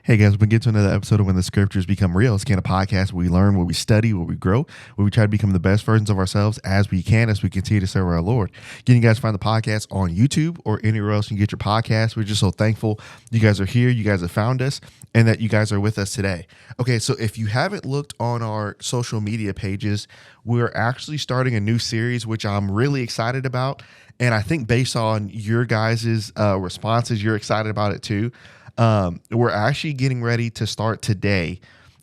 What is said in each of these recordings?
Hey guys, we get to another episode of When the Scriptures Become Real. It's kind of podcast where we learn, where we study, where we grow, where we try to become the best versions of ourselves as we can as we continue to serve our Lord. Again, you guys find the podcast on YouTube or anywhere else you can get your podcast. We're just so thankful you guys are here, you guys have found us, and that you guys are with us today. Okay, so if you haven't looked on our social media pages, we're actually starting a new series, which I'm really excited about. And I think based on your guys' responses, you're excited about it too. We're actually getting ready to start today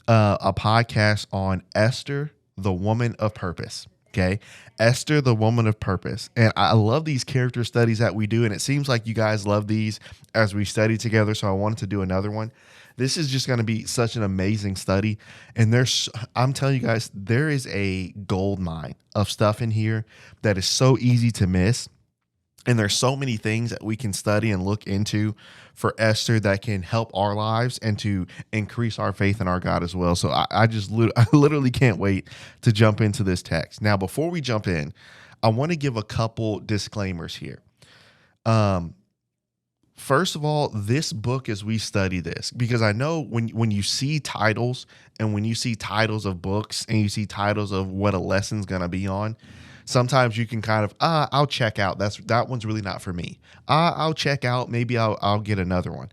a podcast on Esther, the woman of purpose. Okay. Esther, the woman of purpose. And I love these character studies that we do. And it seems like you guys love these as we study together. So I wanted to do another one. This is just going to be such an amazing study. And I'm telling you guys, there is a gold mine of stuff in here that is so easy to miss. And there's so many things that we can study and look into for Esther that can help our lives and to increase our faith in our God as well. So I literally can't wait to jump into this text. Now, before we jump in, I want to give a couple disclaimers here. First of all, this book, as we study this, because I know when you see titles and when you see titles of books and you see titles of what a lesson's going to be on, sometimes you can kind of, I'll check out. That one's really not for me. I'll check out. Maybe I'll get another one.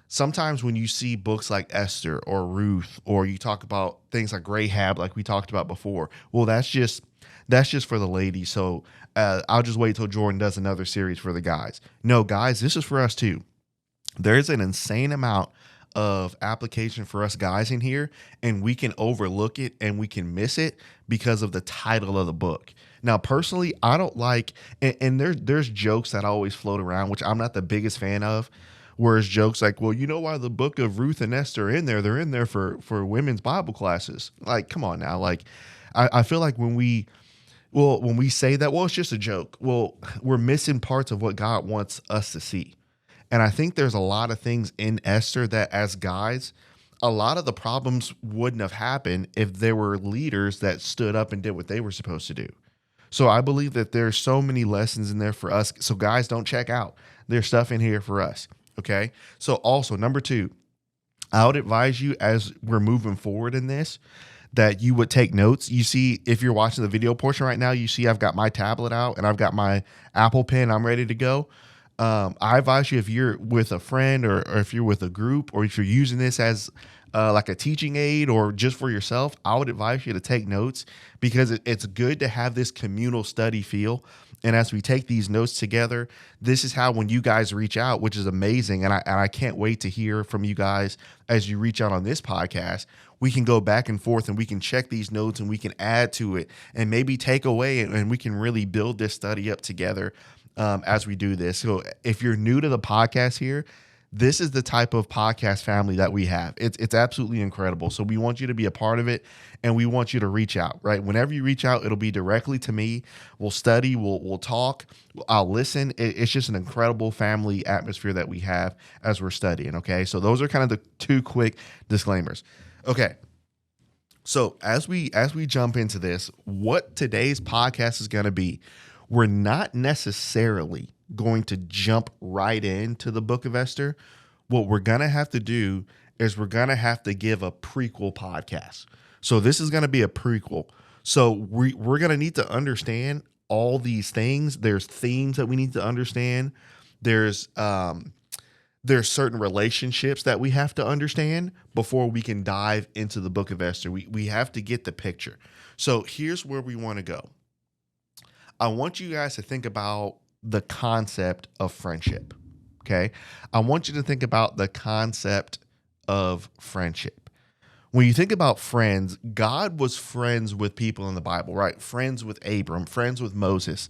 Sometimes when you see books like Esther or Ruth, or you talk about things like Rahab, like we talked about before, well, that's just for the ladies. So I'll just wait till Jordan does another series for the guys. No, guys, this is for us too. There's an insane amount of application for us guys in here, and we can overlook it and we can miss it because of the title of the book. Now, personally, I don't like, and there's jokes that always float around, which I'm not the biggest fan of, where it's jokes like, well, you know why the book of Ruth and Esther are in there? They're in there for women's Bible classes. Like, come on now. Like, I feel like when we say that, well, it's just a joke. Well, we're missing parts of what God wants us to see. And I think there's a lot of things in Esther that as guys, a lot of the problems wouldn't have happened if there were leaders that stood up and did what they were supposed to do. So I believe that there's so many lessons in there for us. So guys, don't check out. There's stuff in here for us. Okay. So also, number 2, I would advise you as we're moving forward in this, that you would take notes. You see, if you're watching the video portion right now, you see I've got my tablet out and I've got my Apple Pen. I'm ready to go. I advise you, if you're with a friend or if you're with a group, or if you're using this as like a teaching aid or just for yourself, I would advise you to take notes, because it's good to have this communal study feel. And as we take these notes together, this is how, when you guys reach out, which is amazing, and I can't wait to hear from you guys as you reach out on this podcast, we can go back and forth and we can check these notes and we can add to it and maybe take away, and we can really build this study up together as we do this. So if you're new to the podcast here, this is the type of podcast family that we have. It's absolutely incredible. So we want you to be a part of it, and we want you to reach out, right? Whenever you reach out, it'll be directly to me. We'll study, we'll talk, I'll listen. It's just an incredible family atmosphere that we have as we're studying, okay? So those are kind of the 2 quick disclaimers. Okay. So as we jump into this, what today's podcast is going to be, we're not necessarily going to jump right into the book of Esther. What we're going to have to do is we're going to have to give a prequel podcast. So this is going to be a prequel. So we're going to need to understand all these things. There's themes that we need to understand. There's certain relationships that we have to understand before we can dive into the book of Esther. We have to get the picture. So here's where we want to go. I want you guys to think about the concept of friendship. Okay. I want you to think about the concept of friendship. When you think about friends, God was friends with people in the Bible, right? Friends with Abram, friends with Moses.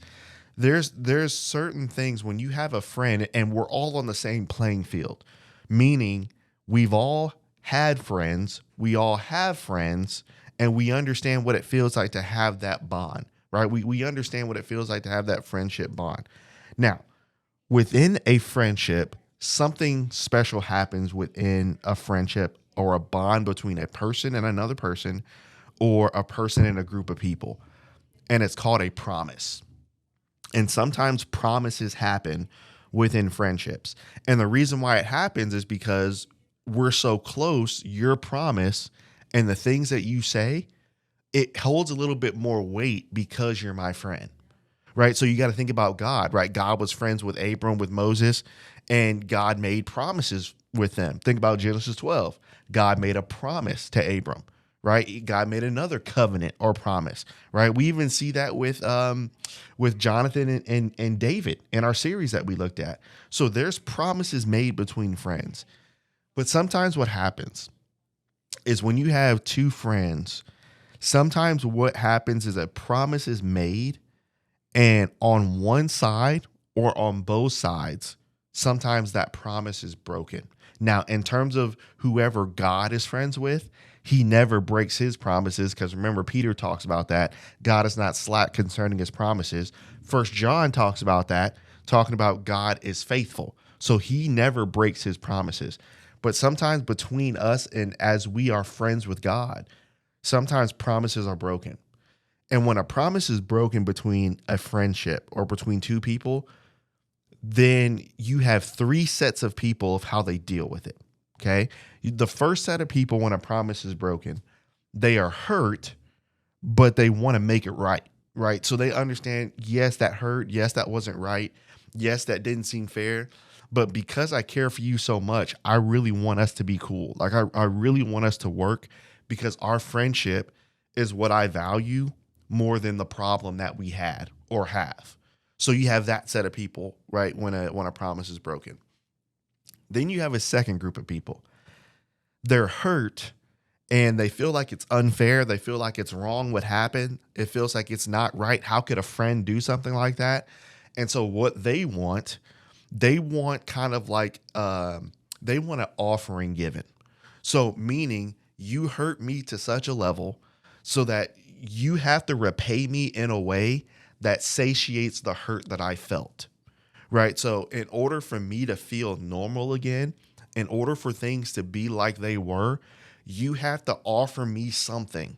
There's certain things when you have a friend and we're all on the same playing field, meaning we've all had friends, we all have friends, and we understand what it feels like to have that bond, right? We understand what it feels like to have that friendship bond. Now, within a friendship, something special happens within a friendship or a bond between a person and another person, or a person and a group of people. And it's called a promise. And sometimes promises happen within friendships. And the reason why it happens is because we're so close, your promise and the things that you say, it holds a little bit more weight because you're my friend, right? So you got to think about God, right? God was friends with Abram, with Moses, and God made promises with them. Think about Genesis 12. God made a promise to Abram, right? God made another covenant or promise, right? We even see that with Jonathan and David in our series that we looked at. So there's promises made between friends. But sometimes what happens is when you have two friends, sometimes what happens is a promise is made, and on one side or on both sides, sometimes that promise is broken. Now, in terms of whoever God is friends with, he never breaks his promises, because remember, Peter talks about that. God is not slack concerning his promises. First John talks about that, talking about God is faithful. So he never breaks his promises. But sometimes between us and as we are friends with God, sometimes promises are broken. And when a promise is broken between a friendship or between two people, then you have three sets of people of how they deal with it. Okay. The first set of people, when a promise is broken, they are hurt, but they want to make it right. Right. So they understand, yes, that hurt. Yes, that wasn't right. Yes, that didn't seem fair. But because I care for you so much, I really want us to be cool. Like I really want us to work, because our friendship is what I value more than the problem that we had or have. So you have that set of people, right? When a promise is broken. Then you have a second group of people. They're hurt and they feel like it's unfair. They feel like it's wrong what happened. It feels like it's not right. How could a friend do something like that? And so what they want kind of like they want an offering given. So meaning you hurt me to such a level so that you have to repay me in a way that satiates the hurt that I felt. Right. So in order for me to feel normal again, in order for things to be like they were, you have to offer me something,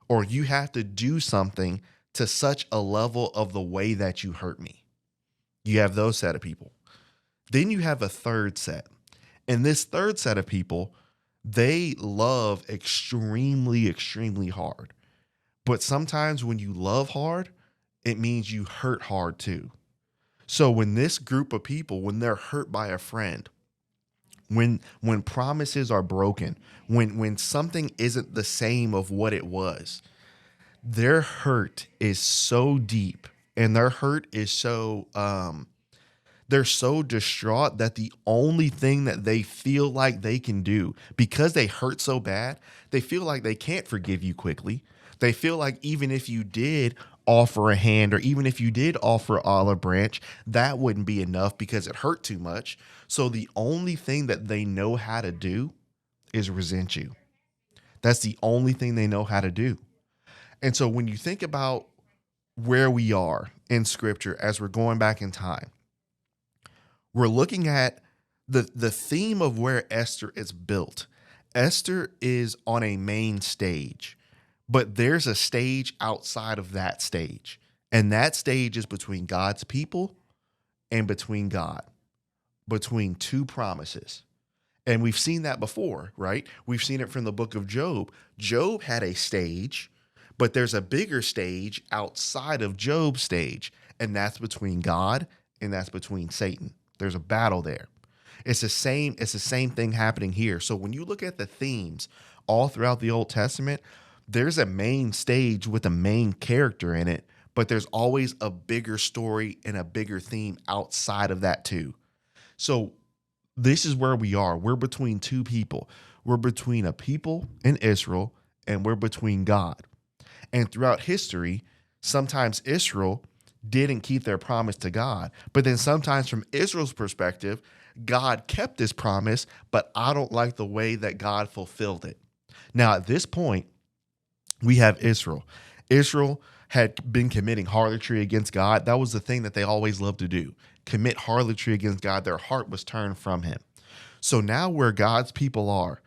or you have to do something to such a level of the way that you hurt me. You have those set of people. Then you have a third set. And this third set of people, they love extremely, extremely hard. But sometimes when you love hard, it means you hurt hard too. So when this group of people, when they're hurt by a friend, when promises are broken, when something isn't the same of what it was, their hurt is so deep, and their hurt is so they're so distraught that the only thing that they feel like they can do, because they hurt so bad, they feel like they can't forgive you quickly. They feel like even if you did offer a hand, or even if you did offer an olive branch, that wouldn't be enough because it hurt too much. So the only thing that they know how to do is resent you. That's the only thing they know how to do. And so when you think about where we are in scripture as we're going back in time, we're looking at the theme of where Esther is built. Esther is on a main stage, but there's a stage outside of that stage. And that stage is between God's people and between God, between two promises. And we've seen that before, right? We've seen it from the book of Job. Job had a stage, but there's a bigger stage outside of Job's stage, and that's between God and that's between Satan. There's a battle there. It's the same thing happening here. So when you look at the themes all throughout the Old Testament, there's a main stage with a main character in it, but there's always a bigger story and a bigger theme outside of that too. So this is where we are. We're between two people. We're between a people in Israel, and we're between God. And throughout history, sometimes Israel didn't keep their promise to God. But then sometimes from Israel's perspective, God kept his promise, but I don't like the way that God fulfilled it. Now, at this point, we have Israel. Israel had been committing harlotry against God. That was the thing that they always loved to do, commit harlotry against God. Their heart was turned from him. So now where God's people are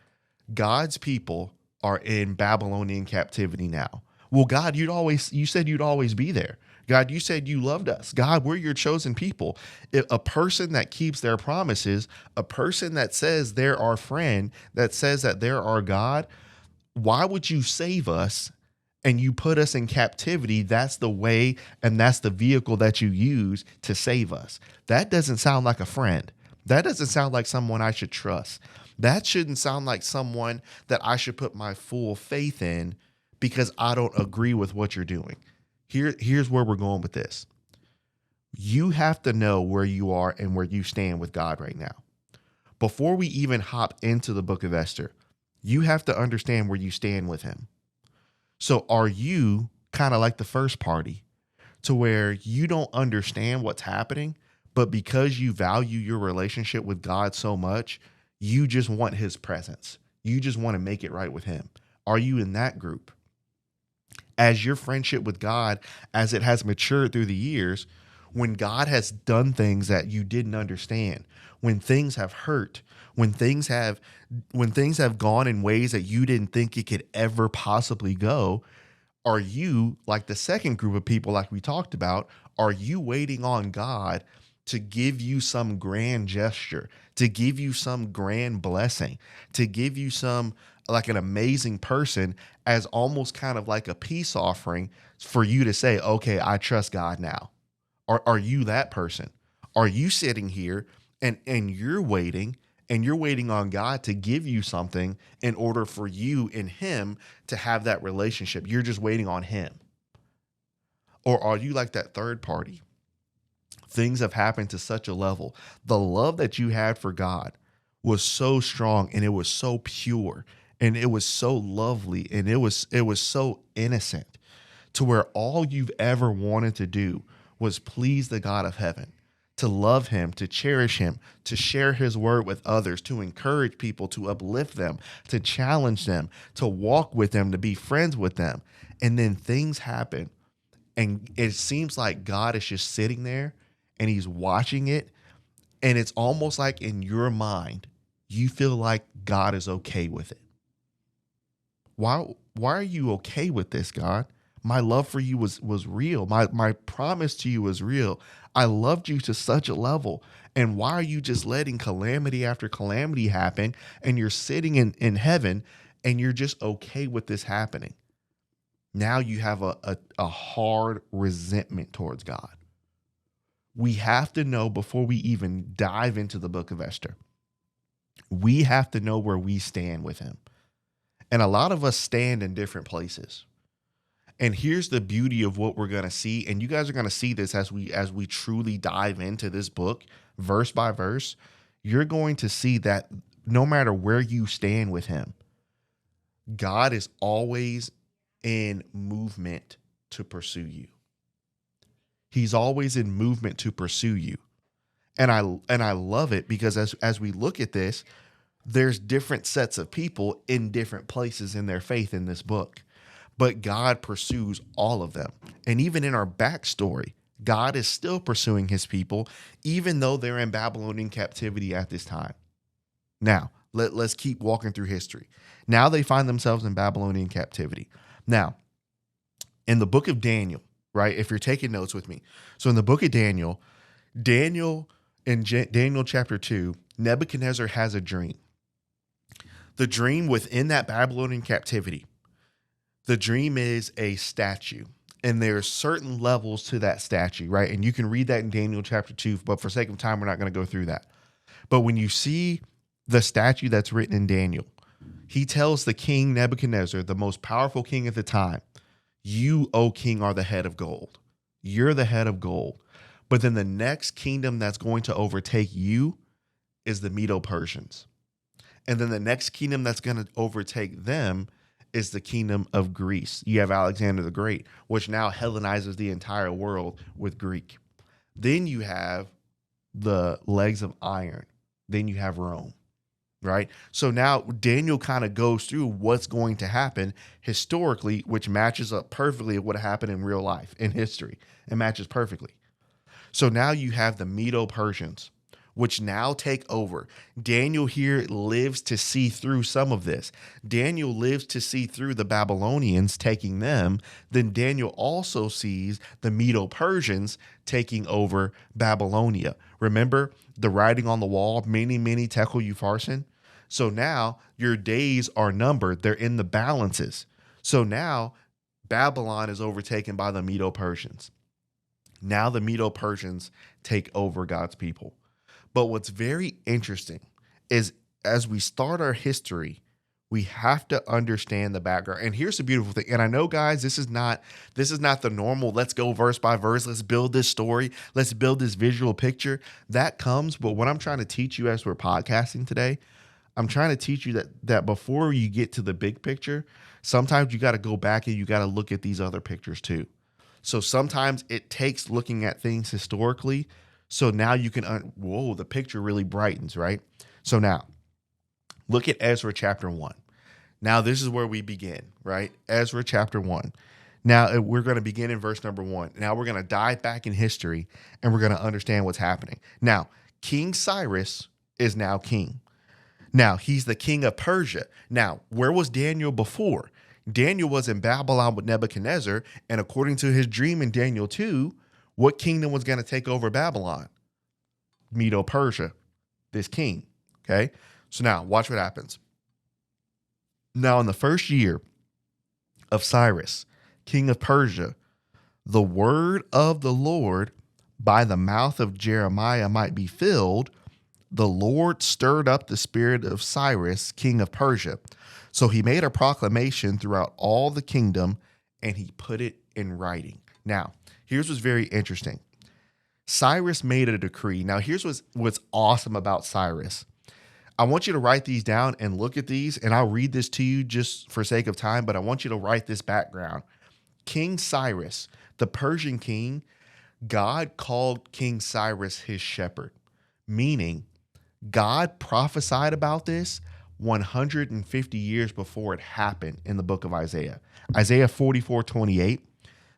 in Babylonian captivity now. Well, God, you said you'd always be there. God, you said you loved us. God, we're your chosen people. If a person that keeps their promises, a person that says they're our friend, that says that they're our God, why would you save us and you put us in captivity? That's the way and that's the vehicle that you use to save us. That doesn't sound like a friend. That doesn't sound like someone I should trust. That shouldn't sound like someone that I should put my full faith in because I don't agree with what you're doing. Here's where we're going with this. You have to know where you are and where you stand with God right now. Before we even hop into the book of Esther, you have to understand where you stand with him. So are you kind of like the first party to where you don't understand what's happening, but because you value your relationship with God so much, you just want his presence. You just want to make it right with him. Are you in that group? As your friendship with God, as it has matured through the years, when God has done things that you didn't understand, when things have hurt, when things have gone in ways that you didn't think it could ever possibly go, are you like the second group of people like we talked about? Are you waiting on God to give you some grand gesture, to give you some grand blessing, to give you some like an amazing person as almost kind of like a peace offering for you to say, okay, I trust God now? Are you that person? Are you sitting here and you're waiting and you're waiting on God to give you something in order for you and him to have that relationship? You're just waiting on him. Or are you like that third party? Things have happened to such a level. The love that you had for God was so strong and it was so pure and it was so lovely and it was so innocent to where all you've ever wanted to do was please the God of heaven, to love him, to cherish him, to share his word with others, to encourage people, to uplift them, to challenge them, to walk with them, to be friends with them. And then things happen and it seems like God is just sitting there and he's watching it. And it's almost like in your mind, you feel like God is okay with it. Why are you okay with this, God? My love for you was real. My promise to you was real. I loved you to such a level. And why are you just letting calamity after calamity happen and you're sitting in heaven and you're just okay with this happening? Now you have a hard resentment towards God. We have to know before we even dive into the book of Esther, we have to know where we stand with him. And a lot of us stand in different places. And here's the beauty of what we're going to see. And you guys are going to see this as we truly dive into this book, verse by verse. You're going to see that no matter where you stand with him, God is always in movement to pursue you. He's always in movement to pursue you. And I love it because as we look at this, there's different sets of people in different places in their faith in this book. But God pursues all of them. And even in our backstory, God is still pursuing his people, even though they're in Babylonian captivity at this time. Now, let's keep walking through history. Now they find themselves in Babylonian captivity. Now, in the book of Daniel, right, if you're taking notes with me. So in the book of Daniel in Daniel chapter 2, Nebuchadnezzar has a dream. The dream within that Babylonian captivity, the dream is a statue, and there are certain levels to that statue, right? And you can read that in Daniel chapter 2, but for sake of time, we're not going to go through that. But when you see the statue that's written in Daniel, he tells the king Nebuchadnezzar, the most powerful king at the time, you, O king, are the head of gold. You're the head of gold. But then the next kingdom that's going to overtake you is the Medo-Persians. And then the next kingdom that's going to overtake them is the kingdom of Greece. You have Alexander the Great, which now Hellenizes the entire world with Greek. Then you have the legs of iron. Then you have Rome, right? So now Daniel kind of goes through what's going to happen historically, which matches up perfectly with what happened in real life, in history. It matches perfectly. So now you have the Medo-Persians, which now take over. Daniel here lives to see through some of this. Daniel lives to see through the Babylonians taking them. Then Daniel also sees the Medo-Persians taking over Babylonia. Remember the writing on the wall, mene, mene, tekel, upharsin? So now your days are numbered. They're in the balances. So now Babylon is overtaken by the Medo-Persians. Now the Medo-Persians take over God's people. But what's very interesting is as we start our history, we have to understand the background. And here's the beautiful thing. And I know, guys, this is not the normal, let's go verse by verse, let's build this story, let's build this visual picture. That comes, but what I'm trying to teach you as we're podcasting today, I'm trying to teach you that before you get to the big picture, sometimes you got to go back and you got to look at these other pictures too. So sometimes it takes looking at things historically. So now you can, whoa, the picture really brightens, right? So now look at Ezra chapter 1. Now this is where we begin, right? Ezra chapter 1. Now we're going to begin in verse number 1. Now we're going to dive back in history and we're going to understand what's happening. Now, King Cyrus is now king. Now, he's the king of Persia. Now, where was Daniel before? Daniel was in Babylon with Nebuchadnezzar, and according to his dream in Daniel 2, what kingdom was going to take over Babylon? Medo-Persia, this king, okay? So now, watch what happens. Now, in the first year of Cyrus, king of Persia, the word of the Lord by the mouth of Jeremiah might be filled. The Lord stirred up the spirit of Cyrus, king of Persia. So he made a proclamation throughout all the kingdom and he put it in writing. Now, here's what's very interesting. Cyrus made a decree. Now, here's what's awesome about Cyrus. I want you to write these down and look at these, and I'll read this to you just for sake of time, but I want you to write this background. King Cyrus, the Persian king, God called King Cyrus his shepherd, meaning God prophesied about this 150 years before it happened in the book of Isaiah. Isaiah 44:28.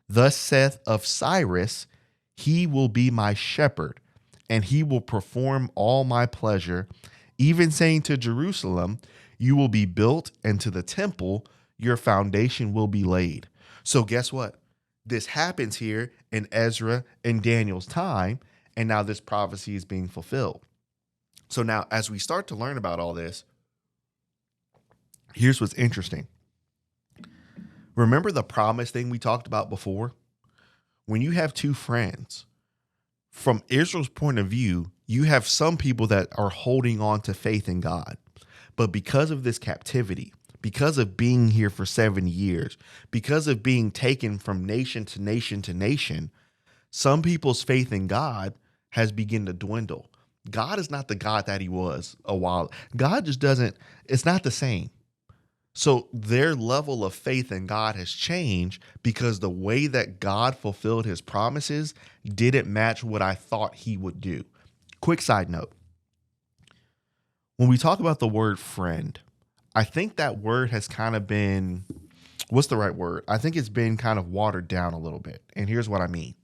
Thus saith of Cyrus, he will be my shepherd, and he will perform all my pleasure, even saying to Jerusalem, you will be built, and to the temple, your foundation will be laid. So guess what? This happens here in Ezra and Daniel's time, and now this prophecy is being fulfilled. So now, as we start to learn about all this, here's what's interesting. Remember the promise thing we talked about before? When you have two friends, from Israel's point of view, you have some people that are holding on to faith in God. But because of this captivity, because of being here for 7 years, because of being taken from nation to nation to nation, some people's faith in God has begun to dwindle. God is not the God that he was a while. God just doesn't, it's not the same. So their level of faith in God has changed because the way that God fulfilled his promises didn't match what I thought he would do. Quick side note. When we talk about the word friend, I think that word has kind of been, what's the right word? I think it's been kind of watered down a little bit. And here's what I mean.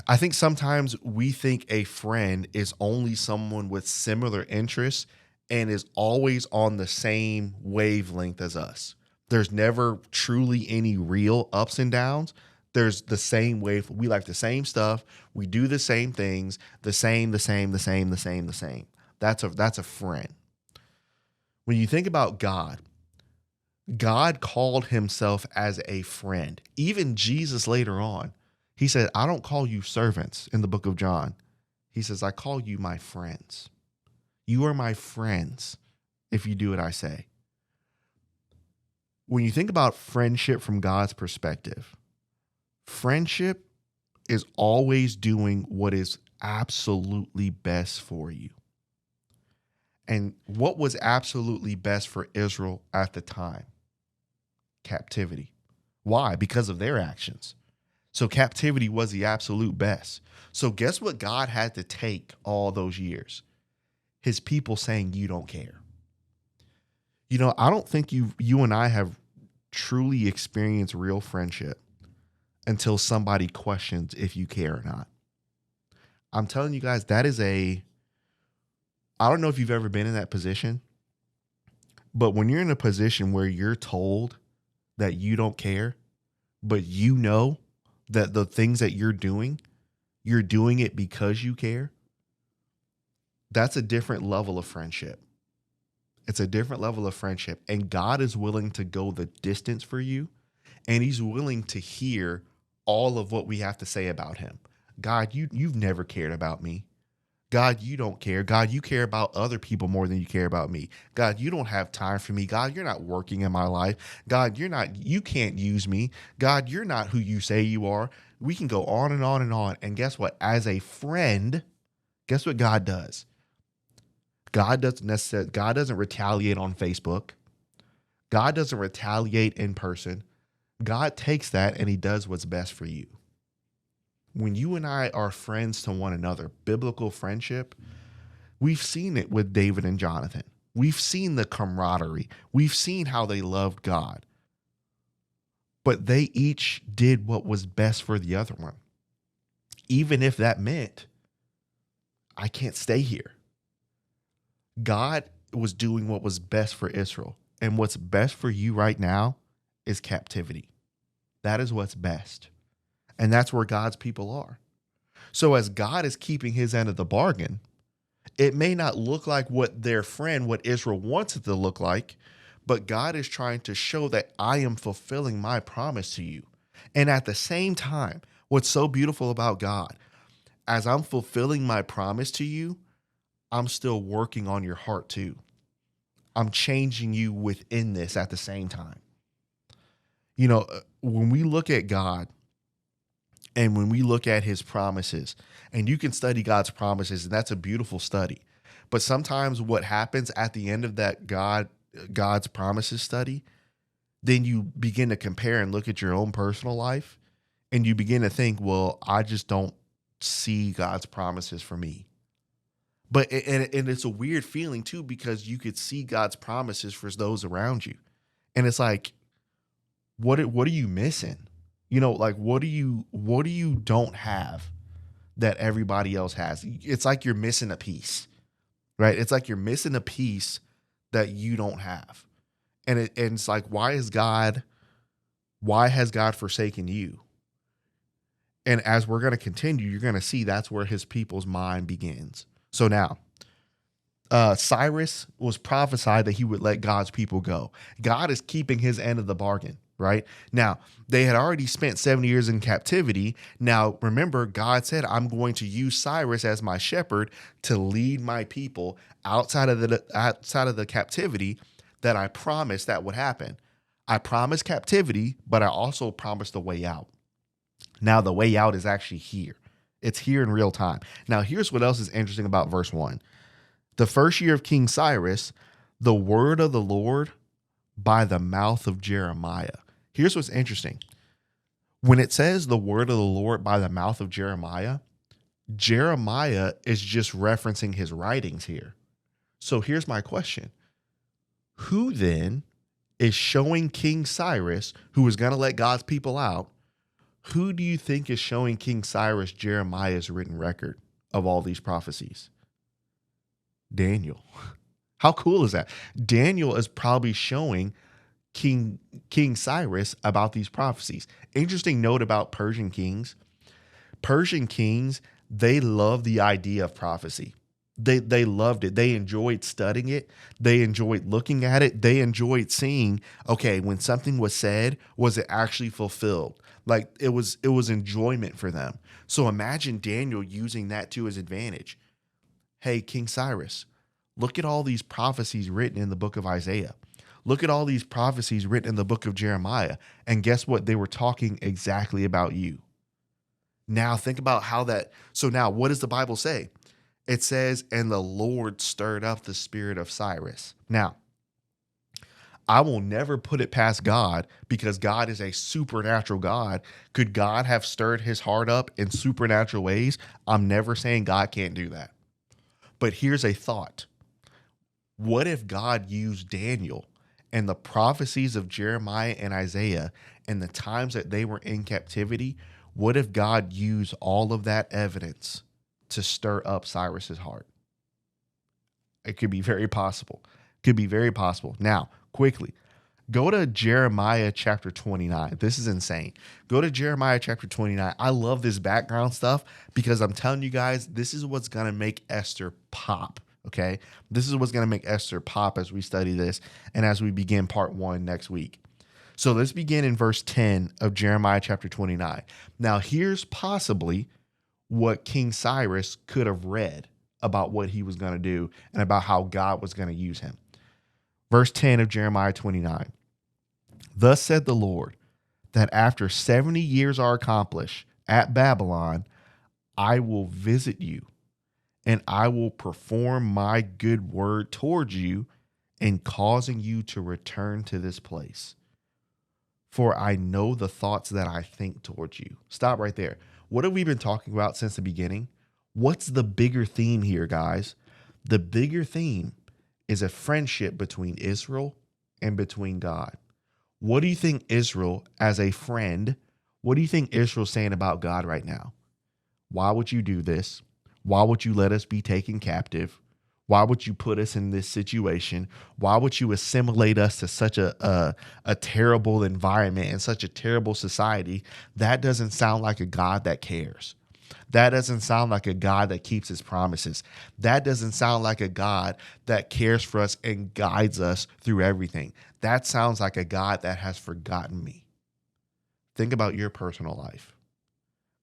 I think sometimes we think a friend is only someone with similar interests and is always on the same wavelength as us. There's never truly any real ups and downs. There's the same wave. We like the same stuff. We do the same things, the same. That's a friend. When you think about God, God called himself as a friend. Even Jesus later on, he said, I don't call you servants in the book of John. He says, I call you my friends. You are my friends if you do what I say. When you think about friendship from God's perspective, friendship is always doing what is absolutely best for you. And what was absolutely best for Israel at the time? Captivity. Why? Because of their actions. So captivity was the absolute best. So guess what God had to take all those years? His people saying, you don't care. You know, I don't think you and I have truly experienced real friendship until somebody questions if you care or not. I'm telling you guys, I don't know if you've ever been in that position, but when you're in a position where you're told that you don't care, but you know that the things that you're doing it because you care, that's a different level of friendship. It's a different level of friendship. And God is willing to go the distance for you. And he's willing to hear all of what we have to say about him. God, you've never cared about me. God, you don't care. God, you care about other people more than you care about me. God, you don't have time for me. God, you're not working in my life. God, you can't use me. God, you're not who you say you are. We can go on and on and on. And guess what? As a friend, guess what God does? God doesn't retaliate on Facebook. God doesn't retaliate in person. God takes that and he does what's best for you. When you and I are friends to one another, biblical friendship, we've seen it with David and Jonathan. We've seen the camaraderie. We've seen how they loved God. But they each did what was best for the other one. Even if that meant, I can't stay here. God was doing what was best for Israel. And what's best for you right now is captivity. That is what's best. And that's where God's people are. So as God is keeping his end of the bargain, it may not look like what their friend, what Israel wants it to look like, but God is trying to show that I am fulfilling my promise to you. And at the same time, what's so beautiful about God, as I'm fulfilling my promise to you, I'm still working on your heart too. I'm changing you within this at the same time. When we look at God and when we look at his promises, and you can study God's promises, and that's a beautiful study. But sometimes what happens at the end of that God's promises study, then you begin to compare and look at your own personal life, and you begin to think, well, I just don't see God's promises for me. But and it's a weird feeling too, because you could see God's promises for those around you. And it's like, what are you missing? Like what do you don't have that everybody else has? It's like you're missing a piece, right? It's like you're missing a piece that you don't have. And it's like, why has God forsaken you? And as we're going to continue, you're going to see that's where his people's mind begins. So now, Cyrus was prophesied that he would let God's people go. God is keeping his end of the bargain, right? Now, they had already spent 70 years in captivity. Now, remember, God said, I'm going to use Cyrus as my shepherd to lead my people outside of the captivity that I promised that would happen. I promised captivity, but I also promised the way out. Now, the way out is actually here. It's here in real time. Now, here's what else is interesting about verse 1. The first year of King Cyrus, the word of the Lord by the mouth of Jeremiah. Here's what's interesting. When it says the word of the Lord by the mouth of Jeremiah, Jeremiah is just referencing his writings here. So here's my question. Who then is showing King Cyrus, who is going to let God's people out, who do you think is showing King Cyrus Jeremiah's written record of all these prophecies? Daniel. How cool is that? Daniel is probably showing King Cyrus about these prophecies. Interesting note about Persian kings. Persian kings, they love the idea of prophecy. They loved it. They enjoyed studying it. They enjoyed looking at it. They enjoyed seeing, okay, when something was said, was it actually fulfilled? Like it was enjoyment for them. So imagine Daniel using that to his advantage. Hey, King Cyrus, look at all these prophecies written in the book of Isaiah. Look at all these prophecies written in the book of Jeremiah. And guess what? They were talking exactly about you. Now think about so now what does the Bible say? It says, and the Lord stirred up the spirit of Cyrus. Now, I will never put it past God, because God is a supernatural God. Could God have stirred his heart up in supernatural ways? I'm never saying God can't do that. But here's a thought. What if God used Daniel and the prophecies of Jeremiah and Isaiah and the times that they were in captivity? What if God used all of that evidence to stir up Cyrus's heart. It could be very possible. Could be very possible. Now, quickly, go to Jeremiah chapter 29. This is insane. Go to Jeremiah chapter 29. I love this background stuff because I'm telling you guys, this is what's going to make Esther pop. Okay. This is what's going to make Esther pop as we study this and as we begin part 1 next week. So let's begin in verse 10 of Jeremiah chapter 29. Now, here's possibly what King Cyrus could have read about what he was going to do and about how God was going to use him. Verse 10 of Jeremiah 29. Thus said the Lord, that after 70 years are accomplished at Babylon, I will visit you, and I will perform my good word towards you in causing you to return to this place. For I know the thoughts that I think towards you. Stop right there. What have we been talking about since the beginning? What's the bigger theme here, guys? The bigger theme is a friendship between Israel and between God. What do you think Israel, as a friend, what do you think Israel's saying about God right now? Why would you do this? Why would you let us be taken captive? Why would you put us in this situation? Why would you assimilate us to such a terrible environment and such a terrible society? That doesn't sound like a God that cares. That doesn't sound like a God that keeps his promises. That doesn't sound like a God that cares for us and guides us through everything. That sounds like a God that has forgotten me. Think about your personal life.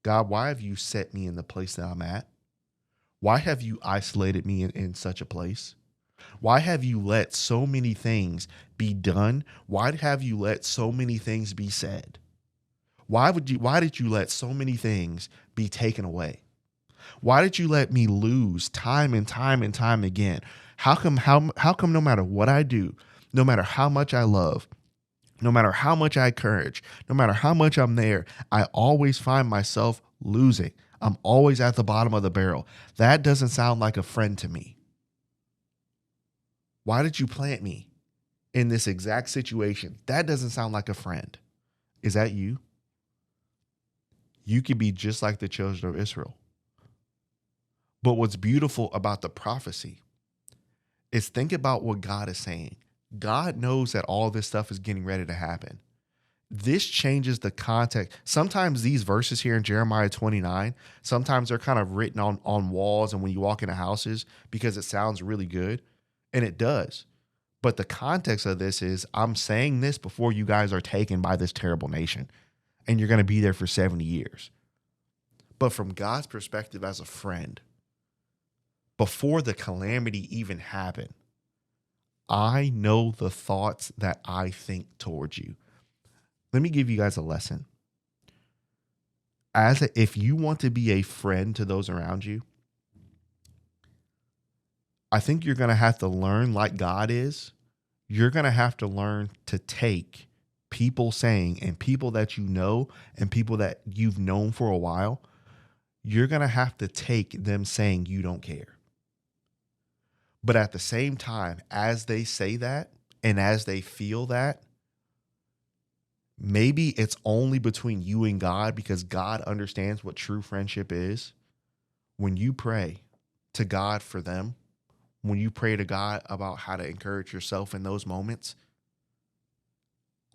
God, why have you set me in the place that I'm at? Why have you isolated me in such a place? Why have you let so many things be done? Why have you let so many things be said? Why did you let so many things be taken away? Why did you let me lose time and time and time again? How come no matter what I do, no matter how much I love, no matter how much I encourage, no matter how much I'm there, I always find myself losing. I'm always at the bottom of the barrel. That doesn't sound like a friend to me. Why did you plant me in this exact situation? That doesn't sound like a friend. Is that you? You could be just like the children of Israel. But what's beautiful about the prophecy is think about what God is saying. God knows that all this stuff is getting ready to happen. This changes the context. Sometimes these verses here in Jeremiah 29, sometimes they're kind of written on walls and when you walk into houses because it sounds really good, and it does. But the context of this is I'm saying this before you guys are taken by this terrible nation, and you're going to be there for 70 years. But from God's perspective as a friend, before the calamity even happened, I know the thoughts that I think towards you. Let me give you guys a lesson. If you want to be a friend to those around you, I think you're going to have to learn like God is. You're going to have to learn to take people saying and people that you know and people that you've known for a while. You're going to have to take them saying you don't care. But at the same time, as they say that and as they feel that, maybe it's only between you and God because God understands what true friendship is. When you pray to God for them, when you pray to God about how to encourage yourself in those moments,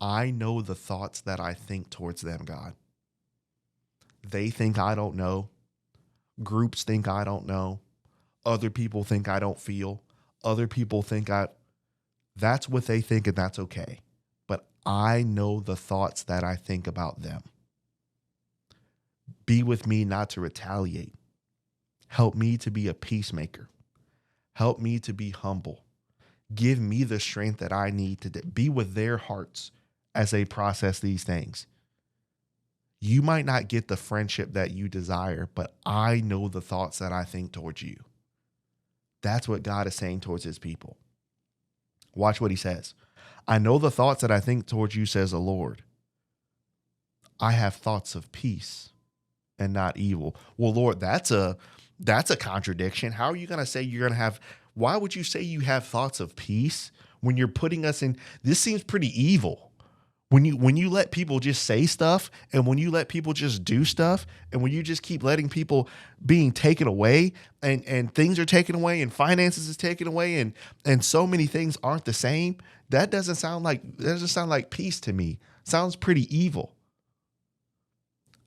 I know the thoughts that I think towards them, God. They think I don't know. Groups think I don't know. Other people think I don't feel. Other people think that's what they think, and that's okay. But I know the thoughts that I think about them. Be with me not to retaliate. Help me to be a peacemaker. Help me to be humble. Give me the strength that I need to be with their hearts as they process these things. You might not get the friendship that you desire, but I know the thoughts that I think towards you. That's what God is saying towards his people. Watch what he says. I know the thoughts that I think towards you, says the Lord. I have thoughts of peace and not evil. Well, Lord, that's a contradiction. How are you going to say you're going to have, why would you say you have thoughts of peace when you're putting us in, this seems pretty evil. When you let people just say stuff, and when you let people just do stuff, and when you just keep letting people being taken away, and things are taken away, and finances is taken away, and so many things aren't the same, that doesn't sound like peace to me. Sounds pretty evil.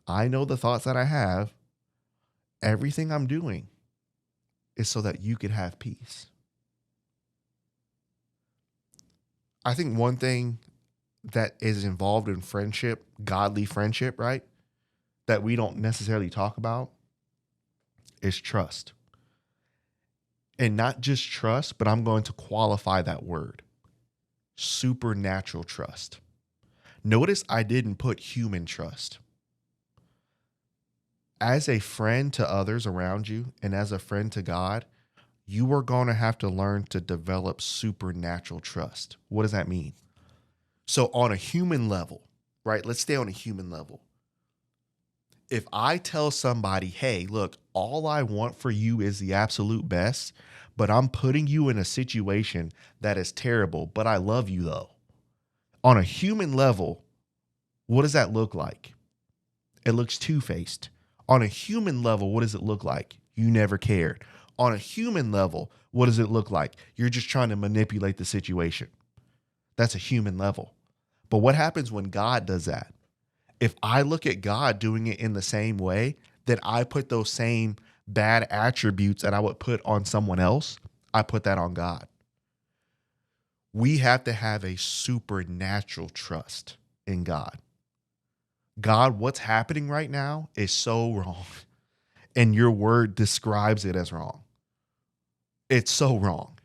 I know the thoughts that I have. Everything I'm doing is so that you could have peace. I think one thing that is involved in friendship, godly friendship, right, that we don't necessarily talk about is trust. And not just trust, but I'm going to qualify that word: supernatural trust. Notice I didn't put human trust. As a friend to others around you and as a friend to God, you are going to have to learn to develop supernatural trust. What does that mean? So, on a human level, right? Let's stay on a human level. If I tell somebody, hey, look, all I want for you is the absolute best, but I'm putting you in a situation that is terrible, but I love you though. On a human level, what does that look like? It looks two-faced. On a human level, what does it look like? You never cared. On a human level, what does it look like? You're just trying to manipulate the situation. That's a human level. But what happens when God does that? If I look at God doing it in the same way, then I put those same bad attributes that I would put on someone else, I put that on God. We have to have a supernatural trust in God. God, what's happening right now is so wrong. And your word describes it as wrong. It's so wrong.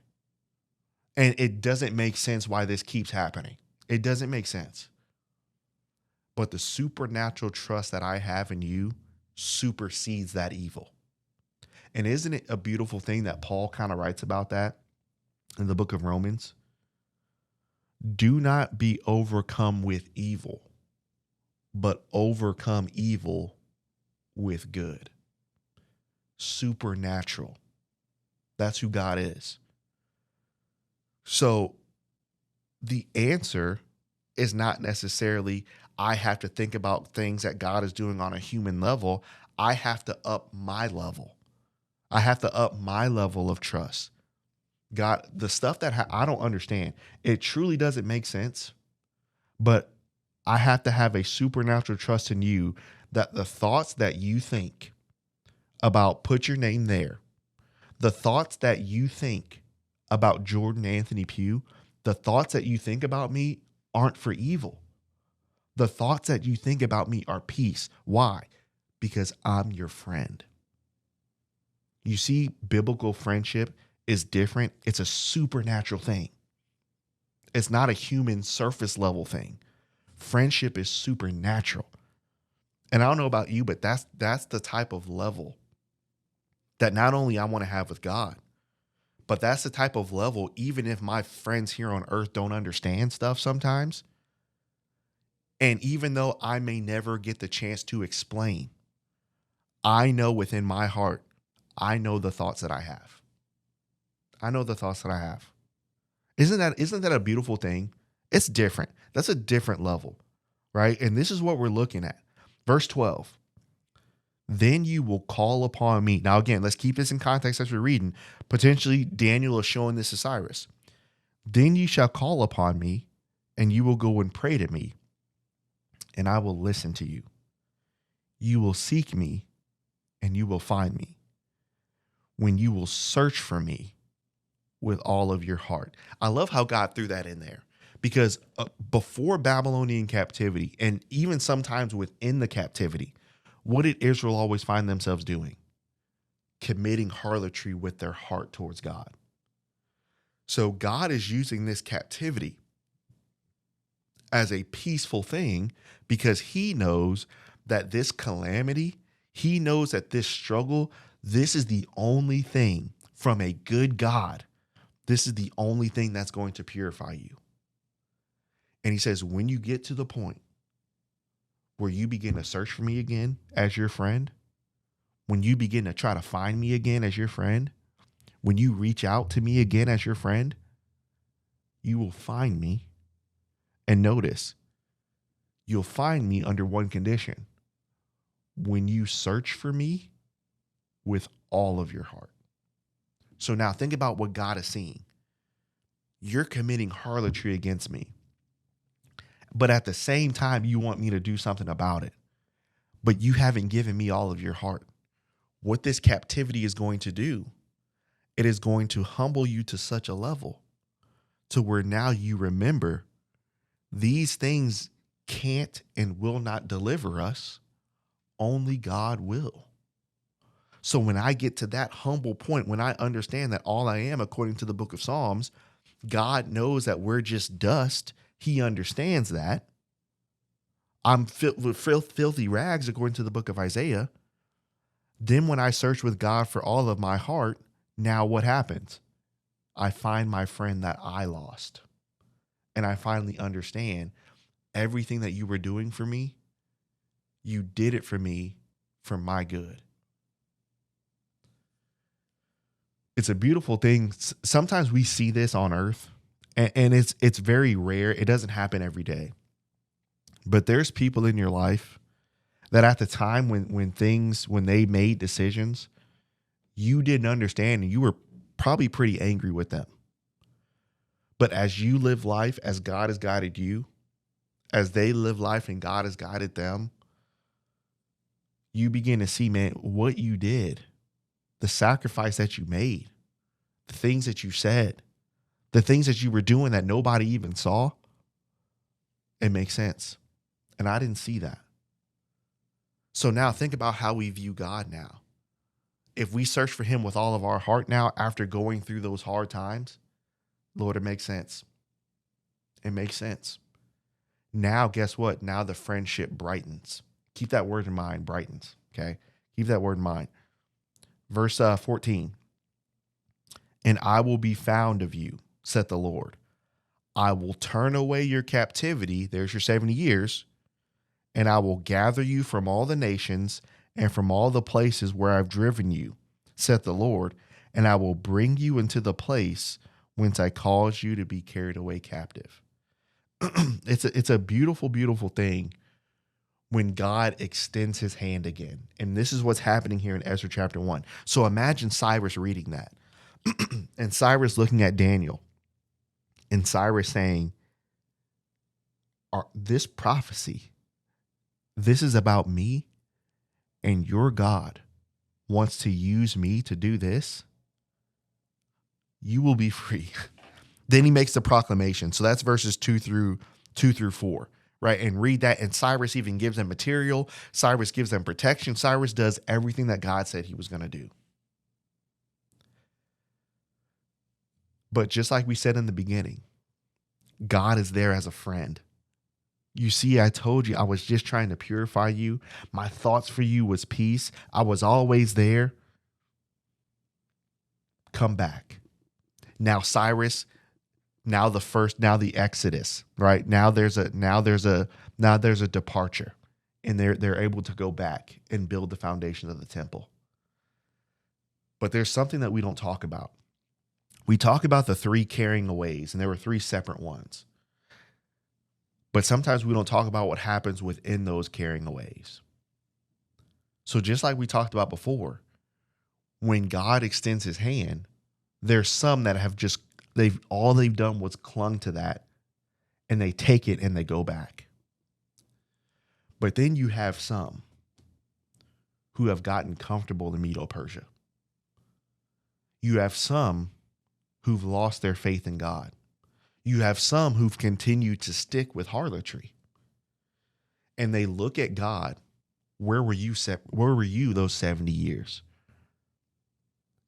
And it doesn't make sense why this keeps happening. It doesn't make sense. But the supernatural trust that I have in you supersedes that evil. And isn't it a beautiful thing that Paul kind of writes about that in the book of Romans? Do not be overcome with evil, but overcome evil with good. Supernatural. That's who God is. So the answer is not necessarily I have to think about things that God is doing on a human level. I have to up my level. I have to up my level of trust. God, the stuff that I don't understand, it truly doesn't make sense, but I have to have a supernatural trust in you that the thoughts that you think about, put your name there, the thoughts that you think about Jordan Anthony Pugh, the thoughts that you think about me aren't for evil. The thoughts that you think about me are peace. Why? Because I'm your friend. You see, biblical friendship is different. It's a supernatural thing. It's not a human surface level thing. Friendship is supernatural. And I don't know about you, but that's the type of level that not only I want to have with God, but that's the type of level, even if my friends here on earth don't understand stuff sometimes, and even though I may never get the chance to explain, I know within my heart, I know the thoughts that I have. I know the thoughts that I have. Isn't that a beautiful thing? It's different. That's a different level, right? And this is what we're looking at. Verse 12. Then you will call upon me. Now, again, let's keep this in context as we're reading. Potentially, Daniel is showing this to Cyrus. Then you shall call upon me, and you will go and pray to me, and I will listen to you. You will seek me, and you will find me, when you will search for me with all of your heart. I love how God threw that in there, because before Babylonian captivity, and even sometimes within the captivity, what did Israel always find themselves doing? Committing harlotry with their heart towards God. So God is using this captivity as a peaceful thing, because he knows that this calamity, he knows that this struggle, this is the only thing from a good God. This is the only thing that's going to purify you. And he says, when you get to the point where you begin to search for me again as your friend, when you begin to try to find me again as your friend, when you reach out to me again as your friend, you will find me. And notice, You'll find me under one condition: when you search for me with all of your heart. So now think about what God is seeing. You're committing harlotry against me, but at the same time, you want me to do something about it, but you haven't given me all of your heart. What this captivity is going to do, it is going to humble you to such a level to where now you remember these things can't and will not deliver us. Only God will. So when I get to that humble point, when I understand that all I am, according to the book of Psalms, God knows that we're just dust. He understands that. I'm filled with filthy rags, according to the book of Isaiah. Then when I search with God for all of my heart, now what happens? I find my friend that I lost. And I finally understand everything that you were doing for me, you did it for me for my good. It's a beautiful thing. Sometimes we see this on earth, and it's very rare. It doesn't happen every day. But there's people in your life that at the time when they made decisions, you didn't understand, and you were probably pretty angry with them. But as you live life, as God has guided you, as they live life and God has guided them, you begin to see, man, what you did, the sacrifice that you made, the things that you said, the things that you were doing that nobody even saw. It makes sense. And I didn't see that. So now think about how we view God now. If we search for him with all of our heart now, after going through those hard times, Lord, it makes sense. It makes sense. Now, guess what? Now the friendship brightens. Keep that word in mind, brightens. Okay. Keep that word in mind. Verse 14. And I will be found of you, saith the Lord. I will turn away your captivity. There's your 70 years. And I will gather you from all the nations and from all the places where I've driven you, saith the Lord. And I will bring you into the place whence I caused you to be carried away captive. It's a beautiful, beautiful thing when God extends his hand again. And this is what's happening here in Ezra chapter 1. So imagine Cyrus reading that and Cyrus looking at Daniel and Cyrus saying, this prophecy, this is about me, and your God wants to use me to do this. You will be free. Then he makes the proclamation. So that's verses 2 through 4, right? And read that. And Cyrus even gives them material. Cyrus gives them protection. Cyrus does everything that God said he was going to do. But just like we said in the beginning, God is there as a friend. You see, I told you I was just trying to purify you. My thoughts for you was peace. I was always there. Come back. Now Cyrus, now the Exodus, right? Now there's a departure, and they're able to go back and build the foundation of the temple. But there's something that we don't talk about. We talk about the 3 carrying aways, and there were 3 separate ones. But sometimes we don't talk about what happens within those carrying aways. So just like we talked about before, when God extends his hand, there's some that have just, all they've done was clung to that, and they take it and they go back. But then you have some who have gotten comfortable in Medo-Persia. You have some who've lost their faith in God. You have some who've continued to stick with harlotry. And they look at God. Where were you those 70 years?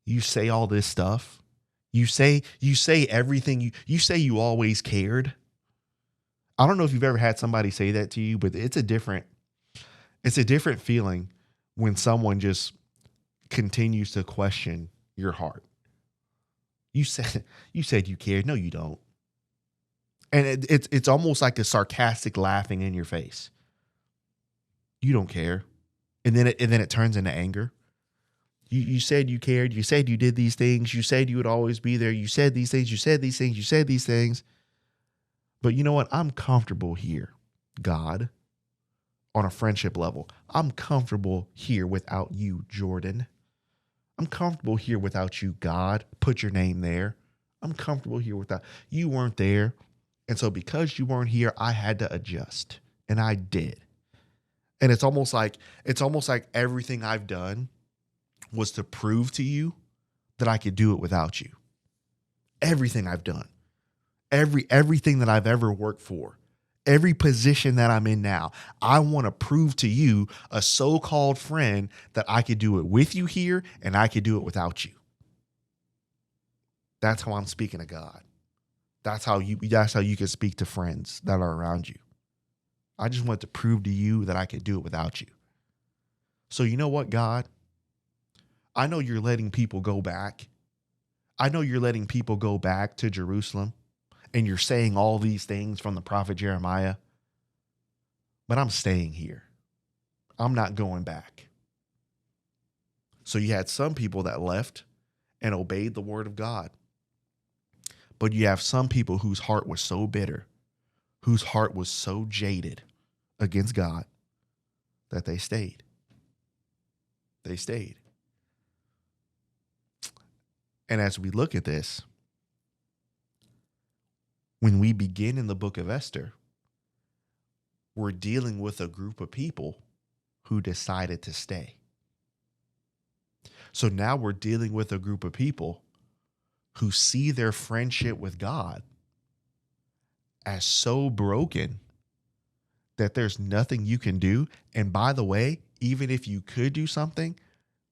You say all this stuff. You say everything. You say you always cared. I don't know if you've ever had somebody say that to you, but it's a different feeling when someone just continues to question your heart. You said you cared. No, you don't. And it's almost like a sarcastic laughing in your face. You don't care. And then it turns into anger. You said you cared. You said you did these things. You said you would always be there. You said these things. You said these things. You said these things. But you know what? I'm comfortable here, God. on a friendship level. I'm comfortable here without you, Jordan. I'm comfortable here without you, God. Put your name there. I'm comfortable here without you weren't there. And so because you weren't here, I had to adjust. And I did. And it's almost like everything I've done was to prove to you that I could do it without you. Everything I've done. Everything that I've ever worked for. Every position that I'm in now, I want to prove to you, a so-called friend, that I could do it with you here and I could do it without you. That's how I'm speaking to God. That's how you can speak to friends that are around you. I just want to prove to you that I could do it without you. So you know what, God? I know you're letting people go back. I know you're letting people go back to Jerusalem, and you're saying all these things from the prophet Jeremiah, but I'm staying here. I'm not going back. So you had some people that left and obeyed the word of God. But you have some people whose heart was so bitter, whose heart was so jaded against God, that they stayed. They stayed. And as we look at this, when we begin in the book of Esther, we're dealing with a group of people who decided to stay. So now we're dealing with a group of people who see their friendship with God as so broken that there's nothing you can do. And by the way, even if you could do something,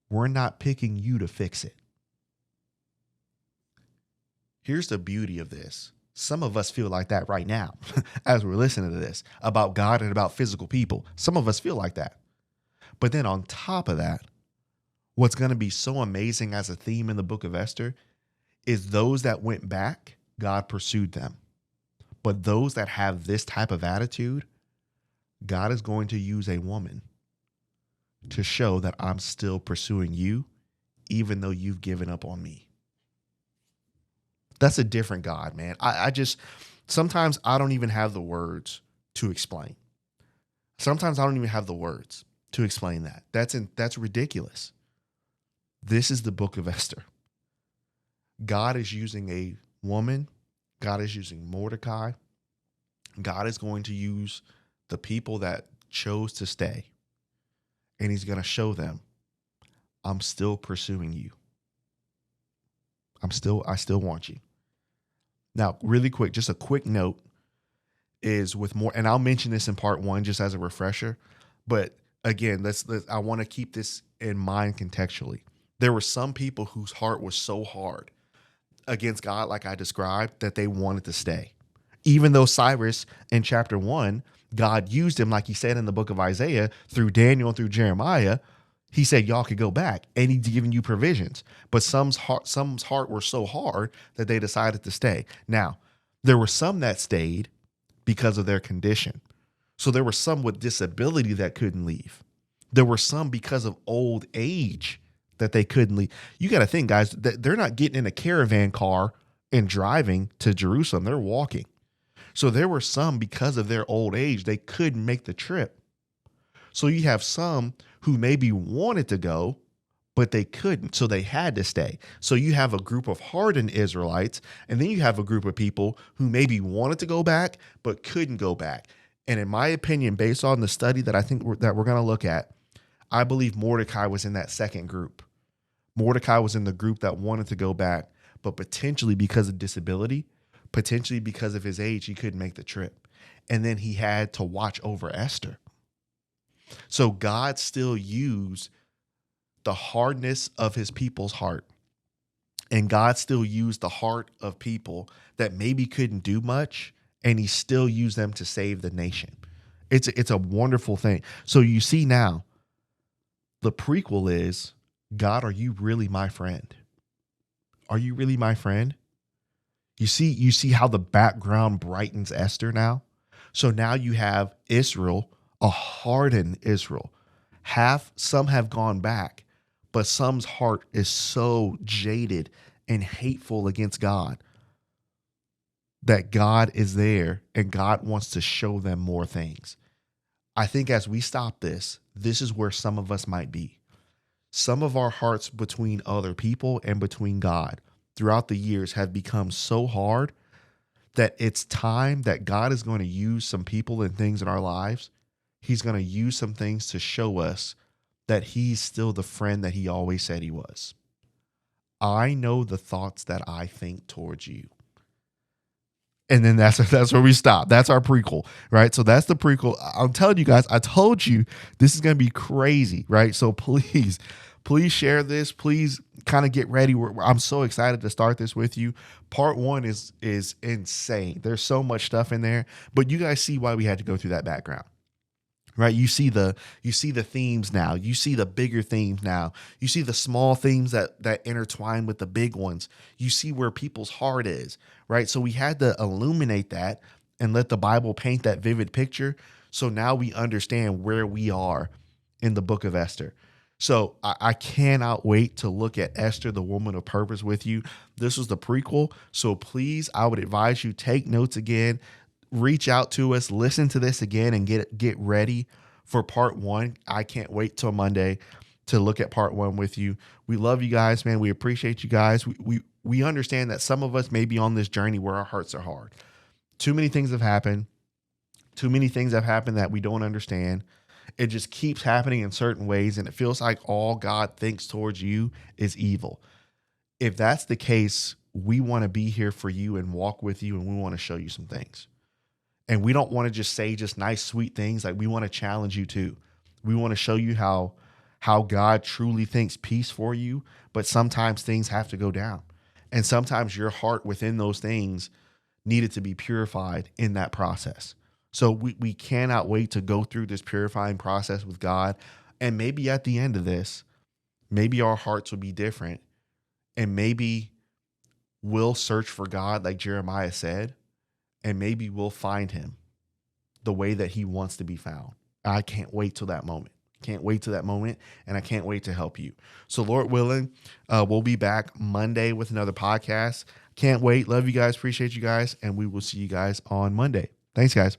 we're not picking you to fix it. Here's the beauty of this. Some of us feel like that right now as we're listening to this about God and about physical people. Some of us feel like that. But then on top of that, what's going to be so amazing as a theme in the book of Esther is those that went back, God pursued them. But those that have this type of attitude, God is going to use a woman to show that I'm still pursuing you, even though you've given up on me. That's a different God, man. Sometimes I don't even have the words to explain. Sometimes I don't even have the words to explain that. That's ridiculous. This is the book of Esther. God is using a woman. God is using Mordecai. God is going to use the people that chose to stay. And he's going to show them, I'm still pursuing you. I still want you. Now, really quick, just a quick note is with more, and I'll mention this in part 1 just as a refresher. But again, I want to keep this in mind contextually. There were some people whose heart was so hard against God, like I described, that they wanted to stay. Even though Cyrus in chapter 1, God used him, like he said in the book of Isaiah, through Daniel and through Jeremiah, he said, y'all could go back, and he's giving you provisions. But some's heart were so hard that they decided to stay. Now, there were some that stayed because of their condition. So there were some with disability that couldn't leave. There were some because of old age that they couldn't leave. You got to think, guys, that they're not getting in a caravan car and driving to Jerusalem. They're walking. So there were some because of their old age, they couldn't make the trip. So you have some who maybe wanted to go, but they couldn't. So they had to stay. So you have a group of hardened Israelites, and then you have a group of people who maybe wanted to go back, but couldn't go back. And in my opinion, based on the study that I think that we're going to look at, I believe Mordecai was in that second group. Mordecai was in the group that wanted to go back, but potentially because of disability, potentially because of his age, he couldn't make the trip. And then he had to watch over Esther. So God still used the hardness of his people's heart. And God still used the heart of people that maybe couldn't do much, and he still used them to save the nation. It's a wonderful thing. So you see now, the prequel is, God, are you really my friend? Are you really my friend? You see how the background brightens Esther now? So now you have Israel, a hardened Israel. Some have gone back, but some's heart is so jaded and hateful against God that God is there and God wants to show them more things. I think as we stop this, this is where some of us might be. Some of our hearts between other people and between God throughout the years have become so hard that it's time that God is going to use some people and things in our lives. He's going to use some things to show us that he's still the friend that he always said he was. I know the thoughts that I think towards you. And then that's where we stop. That's our prequel, right? So that's the prequel. I'm telling you guys, I told you this is going to be crazy, right? So please share this. Please kind of get ready. I'm so excited to start this with you. Part 1 is insane. There's so much stuff in there, but you guys see why we had to go through that background. Right. You see the themes now. You see the bigger themes now. You see the small themes that intertwine with the big ones. You see where people's heart is. Right. So we had to illuminate that and let the Bible paint that vivid picture. So now we understand where we are in the book of Esther. So I cannot wait to look at Esther, the woman of purpose, with you. This was the prequel. So please, I would advise you take notes again. Reach out to us, listen to this again, and get ready for part 1. I can't wait till Monday to look at part 1 with you. We love you guys, man. We appreciate you guys. We understand that some of us may be on this journey where our hearts are hard. Too many things have happened. Too many things have happened that we don't understand. It just keeps happening in certain ways, and it feels like all God thinks towards you is evil. If that's the case, we want to be here for you and walk with you, and we want to show you some things. And we don't want to just say just nice, sweet things. Like, we want to challenge you too. We want to show you how God truly thinks peace for you, but sometimes things have to go down. And sometimes your heart within those things needed to be purified in that process. So we cannot wait to go through this purifying process with God. And maybe at the end of this, maybe our hearts will be different. And maybe we'll search for God like Jeremiah said. And maybe we'll find him the way that he wants to be found. I can't wait till that moment. Can't wait till that moment, and I can't wait to help you. So Lord willing, we'll be back Monday with another podcast. Can't wait. Love you guys. Appreciate you guys, and we will see you guys on Monday. Thanks, guys.